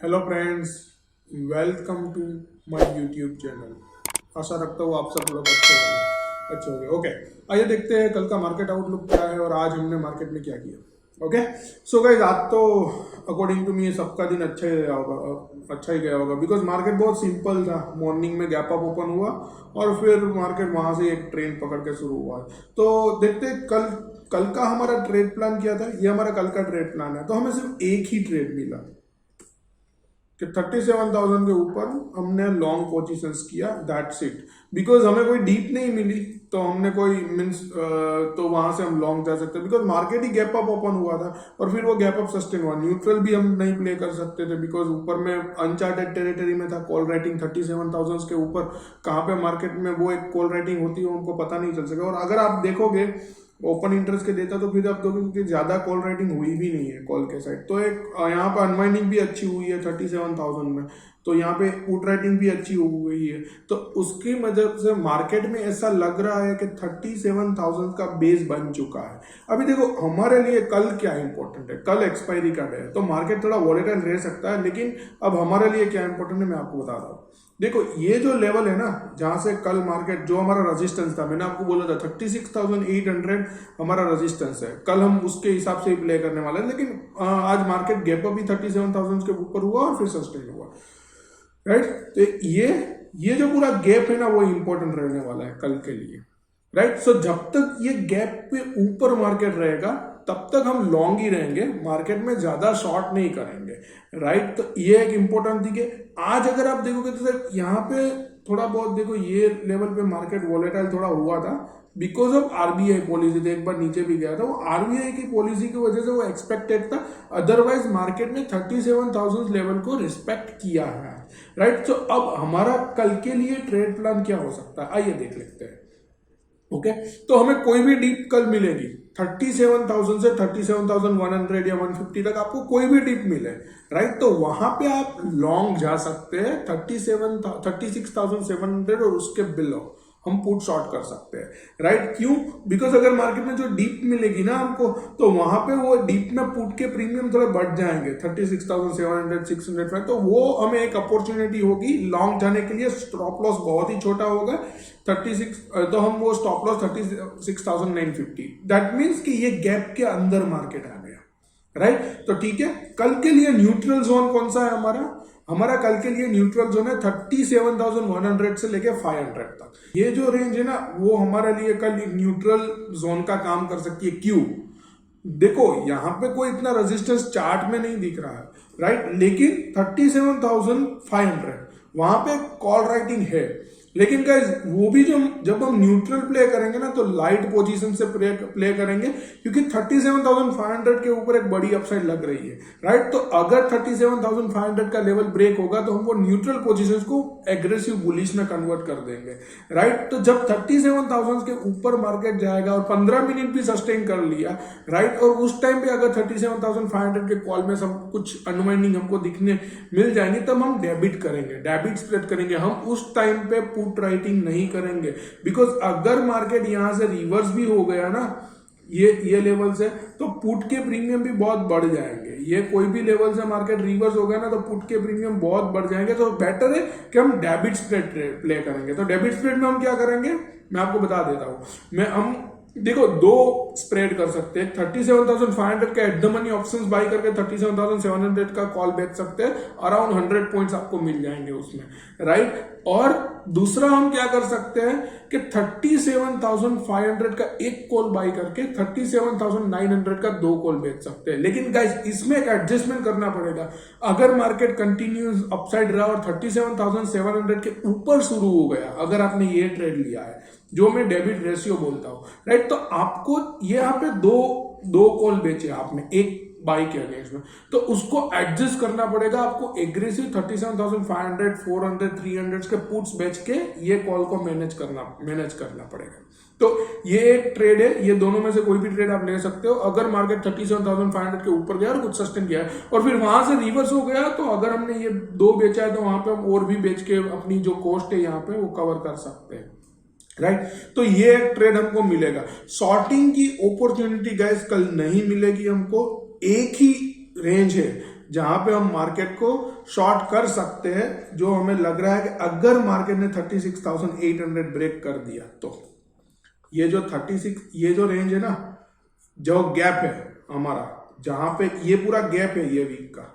Hello friends, welcome to my YouTube channel. आशा रखता हूँ आप सब लोग अच्छे होंगे। ओके, आइए देखते हैं कल का मार्केट आउटलुक क्या है और आज हमने मार्केट में क्या किया। ओके, सो गाइस, आज तो अकॉर्डिंग टू मी सबका दिन अच्छा ही गया होगा, बिकॉज मार्केट बहुत सिंपल था। मॉर्निंग में गैप अप ओपन हुआ और फिर मार्केट वहां से एक ट्रेंड पकड़ के शुरू हुआ। तो देखते हैं कल कल का हमारा ट्रेड प्लान क्या था। ये हमारा कल का ट्रेड प्लान है। तो हमें सिर्फ एक ही ट्रेड मिला कि 37,000 के ऊपर हमने लॉन्ग पोजीशंस किया, दैट्स इट। बिकॉज हमें कोई डीप नहीं मिली तो हमने कोई मीन्स तो वहां से हम लॉन्ग जा सकते, because market he gap up open हुआ था और फिर वो गैप अप सस्टेन हुआ। न्यूट्रल भी हम नहीं प्ले कर सकते थे बिकॉज ऊपर में अनचार्टेड टेरिटरी में था। कॉल राइटिंग 37,000 के ऊपर कहाँ पे मार्केट में वो एक कॉल राइटिंग होती है उनको पता नहीं चल सका। और अगर आप देखोगे ओपन इंटरेस्ट के देता तो फिर आप देखोगे कि ज्यादा कॉल राइटिंग हुई भी नहीं है कॉल के साइड। तो एक यहाँ पे अनवाइंडिंग भी अच्छी हुई है 37,000 में। तो यहाँ पे पुट राइटिंग भी अच्छी हो गई है। तो उसकी वजह से मार्केट में ऐसा लग रहा है कि 37,000 का बेस बन चुका है। अभी देखो हमारे लिए कल क्या इंपॉर्टेंट है, कल एक्सपायरी का डे है तो मार्केट थोड़ा वॉलेटाइल रह सकता है, लेकिन अब हमारे लिए क्या इंपॉर्टेंट है मैं आपको बता रहा हूँ। देखो ये जो लेवल है ना जहां से कल मार्केट जो हमारा रेजिस्टेंस था, मैंने आपको बोला था 36,800 हमारा रेजिस्टेंस है। कल हम उसके हिसाब से ही प्ले करने वाले हैं, लेकिन आज मार्केट गैप अप भी 37,000 के ऊपर हुआ और फिर सस्टेन हुआ, राइट। तो ये जो पूरा गैप है ना वो इंपॉर्टेंट रहने वाला है कल के लिए, राइट। सो जब तक ये गैप पे ऊपर मार्केट रहेगा तब तक हम लॉन्ग ही रहेंगे, मार्केट में ज्यादा शॉर्ट नहीं करेंगे, राइट। तो ये एक इंपॉर्टेंट थिंग है। आज अगर आप देखोगे तो सर यहाँ पे थोड़ा बहुत देखो ये लेवल पे मार्केट वॉलेटाइल थोड़ा हुआ था बिकॉज ऑफ आरबीआई पॉलिसी। तो एक बार नीचे भी गया था, वो आरबीआई की पॉलिसी की वजह से वो एक्सपेक्टेड था। अदरवाइज मार्केट ने 37,000 लेवल को रिस्पेक्ट किया है, राइट। तो अब हमारा कल के लिए ट्रेड प्लान क्या हो सकता है आइए देख लेते हैं। ओके, तो हमें कोई भी डीप कल मिलेगी 37,000 से 37,100 या 150 तक आपको कोई भी डीप मिले, राइट। तो वहां पे आप लॉन्ग जा सकते हैं 36,700 और उसके बिलो हम पुट शॉर्ट कर सकते हैं, राइट। क्यों? बिकॉज अगर मार्केट में जो डीप मिलेगी ना हमको तो वहां पे वो डीप में पुट के प्रीमियम थोड़े बढ़ जाएंगे 36,700 605। तो वो हमें एक अपॉर्चुनिटी होगी लॉन्ग जाने के लिए। स्टॉप लॉस बहुत ही छोटा होगा 36, तो हम वो स्टॉप लॉस 36,950। दैट मीन्स कि ये गैप के अंदर मार्केट आ गया, राइट। तो ठीक है, कल के लिए न्यूट्रल जोन कौन सा है हमारा कल के लिए न्यूट्रल जोन है 37,100 से लेके 500 तक। ये जो रेंज है ना वो हमारे लिए कल न्यूट्रल जोन का काम कर सकती है। क्यों? देखो यहां पे कोई इतना रेजिस्टेंस चार्ट में नहीं दिख रहा है, राइट। लेकिन 37,500 वहां पे कॉल राइटिंग है। लेकिन गाइज वो भी जब हम न्यूट्रल प्ले करेंगे ना तो लाइट पोजीशन से प्ले करेंगे क्योंकि 37,500 के ऊपर एक बड़ी अपसाइड लग रही है, राइट। तो अगर 37,500 का लेवल ब्रेक होगा तो हम वो न्यूट्रल पोजीशंस को एग्रेसिव बुलिश में कन्वर्ट कर देंगे, राइट। तो जब 37,000 के ऊपर मार्केट जाएगा और 15 मिनट भी सस्टेन कर लिया, राइट, और उस टाइम पे अगर 37,500 के कॉल में सब कुछ अनवाइंडिंग हमको दिखने मिल जाएंगे तब हम डेबिट करेंगे, डेबिट स्प्रेड करेंगे। हम उस टाइम पे पुट राइटिंग नहीं करेंगे बिकॉज अगर मार्केट यहां से रिवर्स भी हो गया ना ये लेवल से तो पुट के प्रीमियम भी बहुत बढ़ जाएंगे। ये कोई भी लेवल से मार्केट रिवर्स हो गया ना तो पुट के प्रीमियम बहुत बढ़ जाएंगे। तो बेटर है कि हम डेबिट स्प्रेड प्ले करेंगे। तो डेबिट स्प्रेड में हम क्या करेंगे मैं आपको बता देता हूं। हम देखो दो स्प्रेड कर सकते हैं। 37,500 का at the money options buy करके 37,700 का कॉल बेच सकते हैं। अराउंड 100 पॉइंट्स आपको मिल जाएंगे उसमें, राइट। और दूसरा हम क्या कर सकते हैं कि 37,500 का एक कॉल बाय करके 37,900 का दो कॉल बेच सकते हैं। लेकिन गाइस इसमें एक एडजस्टमेंट करना पड़ेगा। अगर मार्केट कंटिन्यूस अपसाइड रहा और 37,700 के ऊपर शुरू हो गया, अगर आपने ये ट्रेड लिया है जो मैं डेबिट रेशियो बोलता हूं, राइट, तो आपको ये यहाँ पे दो कॉल बेचे आपने एक बाई के अगेंस्ट में, तो उसको एडजस्ट करना पड़ेगा आपको। एग्रेसिव 37,500 400 300 के पुट्स बेच के ये कॉल को मैनेज करना पड़ेगा। तो ये एक ट्रेड है, ये दोनों में से कोई भी ट्रेड आप ले सकते हो। अगर मार्केट 37,500 के ऊपर गया और कुछ सस्टेन किया है और फिर वहां से रिवर्स हो गया तो अगर हमने ये दो बेचा है तो वहां पे हम और भी बेच के अपनी जो कॉस्ट है यहाँ पे वो कवर कर सकते हैं, राइट। तो ये एक ट्रेड हमको मिलेगा। शॉर्टिंग की अपॉर्चुनिटी गाइस कल नहीं मिलेगी हमको। एक ही रेंज है जहां पे हम मार्केट को शॉर्ट कर सकते हैं, जो हमें लग रहा है कि अगर मार्केट ने 36,800 ब्रेक कर दिया तो ये जो 36, ये जो रेंज है ना, जो गैप है हमारा, जहां पे ये पूरा गैप है ये वीक का,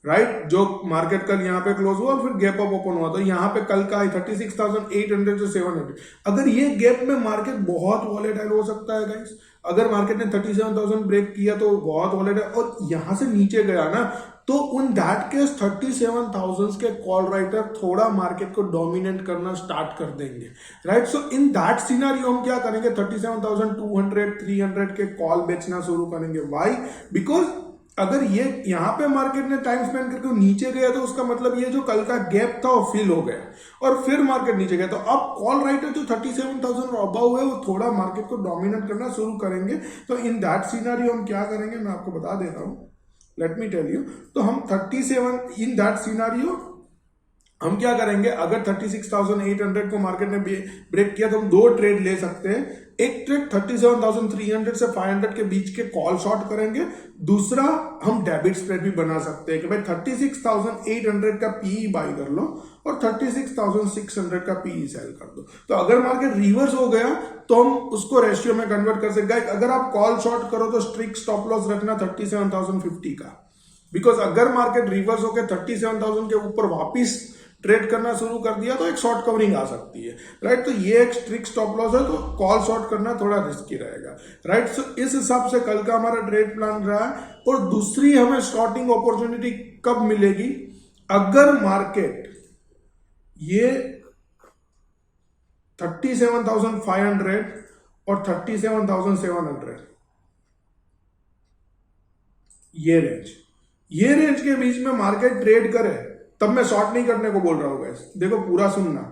राइट, जो मार्केट कल यहाँ पे क्लोज हुआ और फिर गैप अप ओपन हुआ, तो यहाँ पे कल का 36,800 से 700, अगर ये गैप में मार्केट बहुत वॉलेटाइल हो सकता है गाइस। अगर मार्केट ने 37,000 ब्रेक किया तो बहुत वॉलेटाइल, और यहां से नीचे गया ना, तो उन दैट केस 37,000 के कॉल राइटर थोड़ा मार्केट को डोमिनेट करना स्टार्ट कर देंगे, right. So in that scenario हम क्या करेंगे, 37,200 300 के कॉल बेचना शुरू करेंगे। व्हाई? बिकॉज अगर ये यहाँ पे मार्केट ने टाइम स्पेंड करके नीचे गया तो उसका मतलब ये जो कल का गैप था वो फिल हो गया और फिर मार्केट नीचे गया, तो अब कॉल राइटर जो 37,000 अबव है वो थोड़ा मार्केट को डोमिनेट करना शुरू करेंगे। तो इन दैट सिनेरियो हम क्या करेंगे, मैं आपको बता दे रहा हूं, लेट मी टेल यू। तो हम 37 इन दैट सिनेरियो हम क्या करेंगे, अगर 36,800 को मार्केट ने ब्रेक किया तो हम दो ट्रेड ले सकते हैं। एक ट्रेड 37,300 से 500 के बीच के कॉल शॉर्ट करेंगे, दूसरा हम डेबिट स्प्रेड भी बना सकते हैं कि भाई 36,800 का पीई बाई कर लो और 36,600 का पीई सेल कर दो। तो अगर मार्केट रिवर्स हो गया तो हम उसको रेशियो में कन्वर्ट कर सकते हैं। अगर आप कॉल शॉर्ट करो तो स्ट्रिक्ट स्टॉप लॉस रखना 37,050 का, बिकॉज अगर मार्केट रिवर्स होकर 37,000 के ऊपर वापिस ट्रेड करना शुरू कर दिया तो एक शॉर्ट कवरिंग आ सकती है, राइट। तो ये एक स्ट्रिक्ट स्टॉप लॉस है, तो कॉल शॉर्ट करना थोड़ा रिस्की रहेगा, राइट। सो इस हिसाब से कल का हमारा ट्रेड प्लान रहा है। और दूसरी हमें शॉर्टिंग अपॉर्चुनिटी कब मिलेगी, अगर मार्केट ये 37,500 और 37,700 ये रेंज के बीच में मार्केट ट्रेड करे, तब मैं शॉर्ट नहीं करने को बोल रहा हूं गाइस। देखो पूरा सुनना,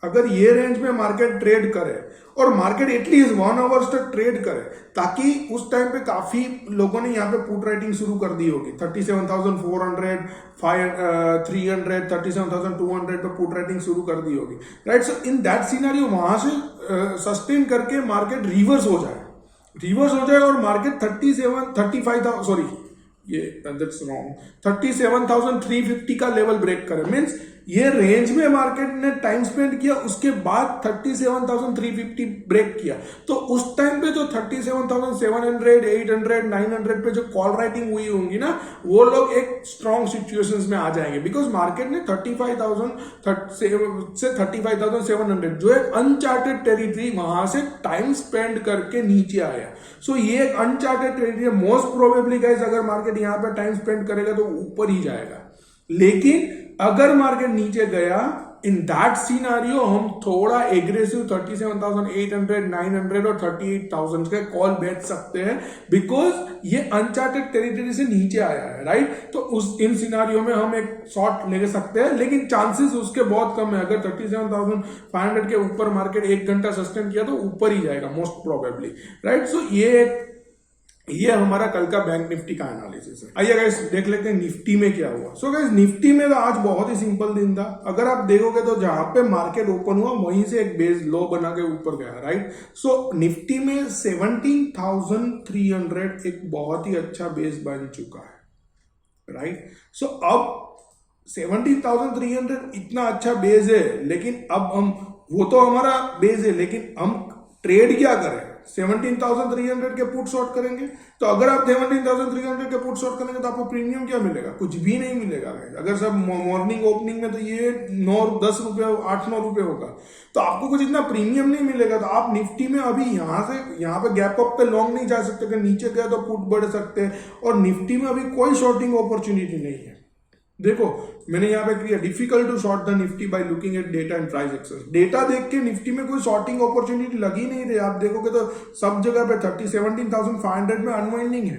अगर ये रेंज में मार्केट ट्रेड करे और मार्केट एटलीस्ट 1 आवर्स तक ट्रेड करे, ताकि उस टाइम पे काफी लोगों ने यहाँ पे पुट राइटिंग शुरू कर दी होगी, 37,400 300 37,200 पे पुट राइटिंग शुरू कर दी होगी, right. So in that scenario वहां से सस्टेन करके मार्केट रिवर्स हो जाए और मार्केट 37,350 का लेवल ब्रेक करे, मीन्स ये रेंज में मार्केट ने टाइम स्पेंड किया, उसके बाद 37,350 ब्रेक किया, तो उस टाइम पे जो 37,700 800 900 पे जो कॉल राइटिंग हुई होंगी ना, वो लोग एक स्ट्रॉन्ग सिचुएशंस में आ जाएंगे, बिकॉज मार्केट ने 35,000 से 35,700 जो एक अनचार्टेड टेरिटरी, वहां से टाइम स्पेंड करके नीचे आया। सो ये एक uncharted territory, most probably guys अगर मार्केट यहाँ पे टाइम स्पेंड करेगा तो ऊपर ही जाएगा। लेकिन अगर मार्केट नीचे गया, इन दैट सिनेरियो हम थोड़ा एग्रेसिव 37,800 900 और 38,000 के कॉल बेच सकते हैं, बिकॉज ये अनचार्टेड टेरिटरी से नीचे आया है, राइट। तो उस इन सिनेरियो में हम एक शॉर्ट ले सकते हैं, लेकिन चांसेस उसके बहुत कम है। अगर 37,500 के ऊपर मार्केट 1 घंटा सस्टेन किया तो ऊपर ही जाएगा मोस्ट प्रोबेबली, राइट। सो ये हमारा कल का बैंक निफ्टी का एनालिसिस है। आइए गाइस देख लेते हैं निफ्टी में क्या हुआ। सो गाइस निफ्टी में तो आज बहुत ही सिंपल दिन था। अगर आप देखोगे तो जहां पे मार्केट ओपन हुआ वहीं से एक बेस लो बना के ऊपर गया, राइट। सो निफ्टी में 17,300 एक बहुत ही अच्छा बेस बन चुका है, राइट। सो अब 17,300 इतना अच्छा बेस है, लेकिन अब हम, वो तो हमारा बेस है, लेकिन हम ट्रेड क्या करें, 17,300 के पुट शॉर्ट करेंगे। तो अगर आप 17,300 के पुट शॉर्ट करेंगे तो आपको प्रीमियम क्या मिलेगा, कुछ भी नहीं मिलेगा। अगर सब मॉर्निंग ओपनिंग में तो ये 9-10 रुपए 8-9 रुपए होगा, तो आपको कुछ इतना प्रीमियम नहीं मिलेगा। तो आप निफ्टी में अभी यहाँ पे गैप अप पे लॉन्ग नहीं जा सकते, अगर नीचे गया तो पुट बढ़ सकते हैं, और निफ्टी में अभी कोई शॉर्टिंग अपॉर्चुनिटी नहीं है। देखो मैंने यहाँ पे किया, difficult to short the Nifty by looking at data and price access. Data देख के निफ्टी में कोई शॉर्टिंग अपॉर्चुनिटी लगी नहीं रही। आप देखोगे तो सब जगह पे 17,500 में अनवाइंडिंग है,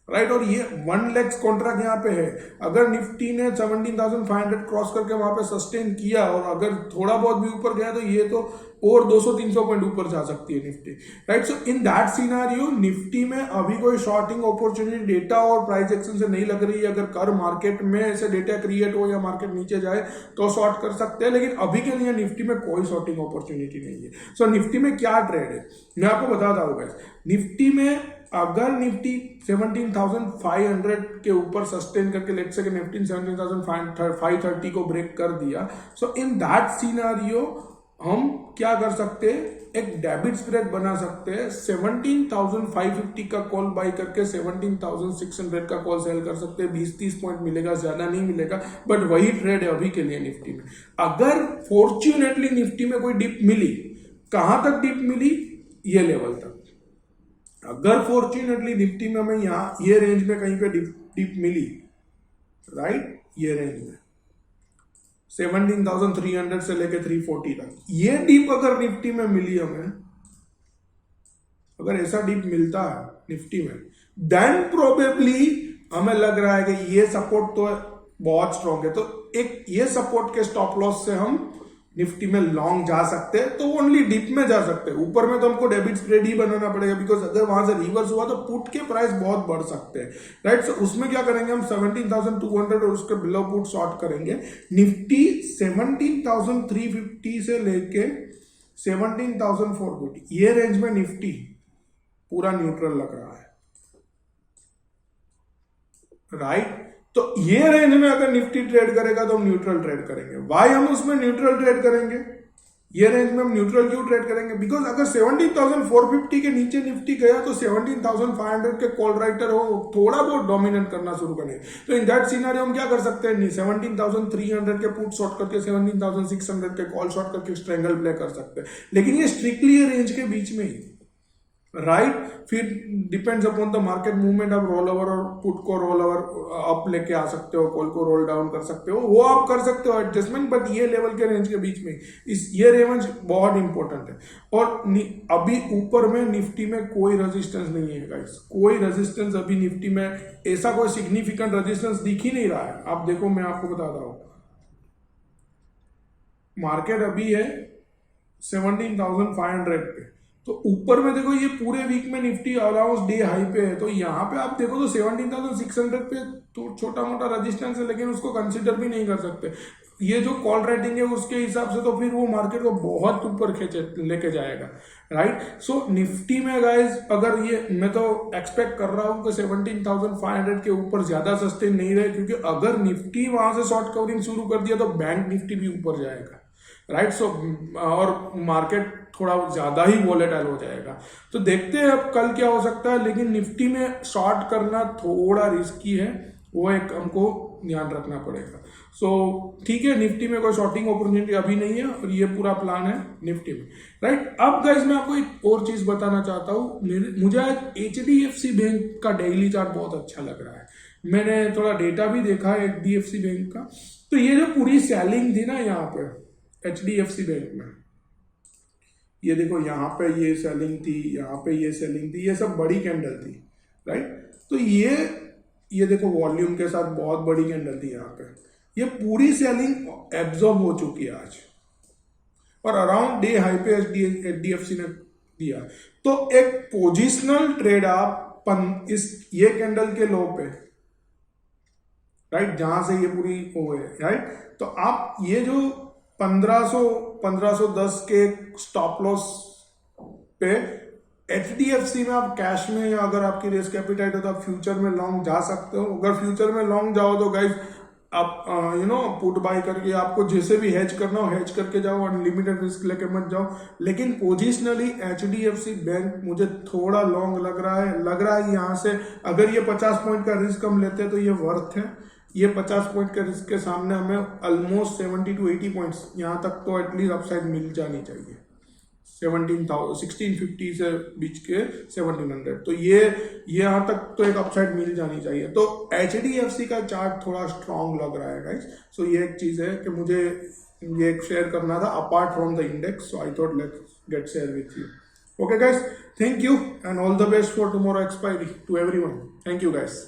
राइट। और ये 1 लाख कॉन्ट्रैक्ट यहाँ पे है। अगर निफ्टी ने 17,500 क्रॉस करके वहां पे सस्टेन किया और अगर थोड़ा बहुत भी ऊपर गया तो ये तो और 200-300 पॉइंट ऊपर जा सकती है Nifty, right. So in that scenario Nifty में अभी कोई शॉर्टिंग अपॉर्चुनिटी डेटा और प्राइस एक्शन से नहीं लग रही है। अगर कर मार्केट में ऐसे डेटा क्रिएट हो या मार्केट नीचे जाए तो शॉर्ट कर सकते हैं, लेकिन अभी के लिए निफ्टी में कोई शॉर्टिंग अपॉर्चुनिटी नहीं है। सो निफ्टी में क्या ट्रेड है मैं आपको बताता हूँ गाइस। निफ्टी में अगर निफ्टी 17,500 के ऊपर सस्टेन करके लेट्स से निफ्टी 17,530 को ब्रेक कर दिया, सो इन दैट सिनेरियो हम क्या कर सकते हैं, एक डेबिट स्प्रेड बना सकते हैं, 17,550 का कॉल बाई करके 17,600 का कॉल सेल कर सकते हैं, 20-30 पॉइंट मिलेगा, ज्यादा नहीं मिलेगा, बट वही ट्रेड है अभी के लिए निफ्टी में। अगर फॉर्च्यूनेटली निफ्टी में कोई डिप मिली, कहां तक डिप मिली, ये लेवल तक। अगर फॉर्च्यूनेटली निफ्टी में हमें यहां ये रेंज में कहीं पे डिप मिली, राइट, ये रेंज में 17,300 से लेके 340 तक, ये डीप अगर निफ्टी में मिली हमें, अगर ऐसा डीप मिलता है निफ्टी में, देन प्रोबेबली हमें लग रहा है कि ये सपोर्ट तो बहुत स्ट्रॉन्ग है, तो एक ये सपोर्ट के स्टॉप लॉस से हम निफ्टी में लॉन्ग जा सकते हैं, तो ओनली डिप में जा सकते हैं। ऊपर में तो हमको डेबिट स्प्रेड ही बनाना पड़ेगा, बिकॉज अगर वहां से रिवर्स हुआ तो पुट के प्राइस बहुत बढ़ सकते हैं, राइट। सो उसमें क्या करेंगे हम, 17,200 और उसके बिलो पुट शॉर्ट करेंगे। निफ्टी 17,350 से लेके 17,450, ये रेंज में निफ्टी पूरा न्यूट्रल लग रहा है, राइट। तो ये रेंज में अगर निफ्टी ट्रेड करेगा तो हम न्यूट्रल ट्रेड करेंगे। वाई हम उसमें न्यूट्रल ट्रेड करेंगे, ये रेंज में हम न्यूट्रल क्यों ट्रेड करेंगे, बिकॉज अगर 17,450 के नीचे निफ्टी गया तो 17,500 के कॉल राइटर हो थोड़ा बहुत डोमिनेट करना शुरू करें, तो इन दैट सिनेरियो हम क्या कर सकते हैं, 17,300 के पुट शॉर्ट करके 17,600 के कॉल शॉर्ट करके स्ट्रेंगल प्ले कर सकते हैं, लेकिन ये स्ट्रिक्टली ये रेंज के बीच में ही, राइट। फिर depends upon the market movement, आप रोल ओवर और पुट को रोल ओवर अप लेके आ सकते हो, कॉल को रोल डाउन कर सकते हो, वो आप कर सकते हो एडजस्टमेंट, बट ये लेवल के रेंज के बीच में ये रेंज बहुत इंपॉर्टेंट है। और अभी ऊपर में निफ्टी में कोई रेजिस्टेंस नहीं है गाइस, कोई रेजिस्टेंस अभी निफ्टी में ऐसा कोई सिग्निफिकेंट रेजिस्टेंस दिख ही नहीं रहा है। आप देखो, मैं आपको बताता हूं, मार्केट अभी है 17,500 पे, तो ऊपर में देखो ये पूरे वीक में निफ्टी अराउंड डे हाई पे है, तो यहाँ पे आप देखो तो 17,600 पे तो छोटा मोटा रेजिस्टेंस है, लेकिन उसको कंसिडर भी नहीं कर सकते। ये जो कॉल रेटिंग है उसके हिसाब से तो फिर वो मार्केट को बहुत ऊपर लेके जाएगा, राइट। सो निफ्टी में गाइज अगर ये, मैं तो एक्सपेक्ट कर रहा हूँ कि 17,500 के ऊपर ज्यादा सस्टेन नहीं रहे, क्योंकि अगर निफ्टी वहां से शॉर्ट कवरिंग शुरू कर दिया तो बैंक निफ्टी भी ऊपर जाएगा, राइट। सो और मार्केट थोड़ा ज्यादा ही वॉलेटाइल हो जाएगा, तो देखते हैं अब कल क्या हो सकता है, लेकिन निफ्टी में शॉर्ट करना थोड़ा रिस्की है, वो एक हमको ध्यान रखना पड़ेगा। सो ठीक है, निफ्टी में कोई शॉर्टिंग अपॉर्चुनिटी अभी नहीं है, और ये पूरा प्लान है निफ्टी में, राइट। अब गाइस मैं आपको एक और चीज बताना चाहता हूँ, मुझे आज HDFC बैंक का डेली चार्ट बहुत अच्छा लग रहा है। मैंने थोड़ा डेटा भी देखा है HDFC बैंक का, तो ये जो पूरी सेलिंग थी ना यहाँ पे HDFC बैंक में, ये देखो यहाँ पे ये सेलिंग थी, यहाँ पे ये सेलिंग थी, ये सब बड़ी कैंडल थी, राइट। तो ये देखो वॉल्यूम के साथ बहुत बड़ी कैंडल थी यहाँ पे, ये पूरी सेलिंग एब्जॉर्ब हो चुकी है आज, और अराउंड डे हाई पे HDFC ने दिया। तो एक पोजिशनल ट्रेड आप ये कैंडल के लो पे, राइट, जहां से ये पूरी हो गई, राइट, तो आप ये जो 1510 के स्टॉप लॉस पे HDFC में आप कैश में, या अगर आपकी रिस्क एपिटाइट हो तो आप फ्यूचर में लॉन्ग जा सकते हो। अगर फ्यूचर में लॉन्ग जाओ तो गाइस आप पुट बाय करके आपको जैसे भी हेज करना हो हेज करके जाओ, अनलिमिटेड रिस्क लेके मत जाओ। लेकिन पोजिशनली HDFC बैंक मुझे थोड़ा लॉन्ग लग रहा है यहाँ से अगर ये 50 पॉइंट का रिस्क हम लेते हैं तो ये वर्थ है। ये 50 पॉइंट के रिस्क के सामने हमें ऑलमोस्ट 70 to 80 पॉइंट्स यहाँ तक तो एटलीस्ट अपसाइड मिल जानी चाहिए, 1650 से बीच के 1700, तो ये यहाँ तक तो एक अपसाइड मिल जानी चाहिए। तो HDFC का चार्ट थोड़ा स्ट्रॉन्ग लग रहा है गाइस। सो ये एक चीज है कि मुझे ये एक शेयर करना था apart from the index, so I thought let's get share with you. Okay guys, thank you and all the best for tomorrow expiry to everyone. Thank you guys.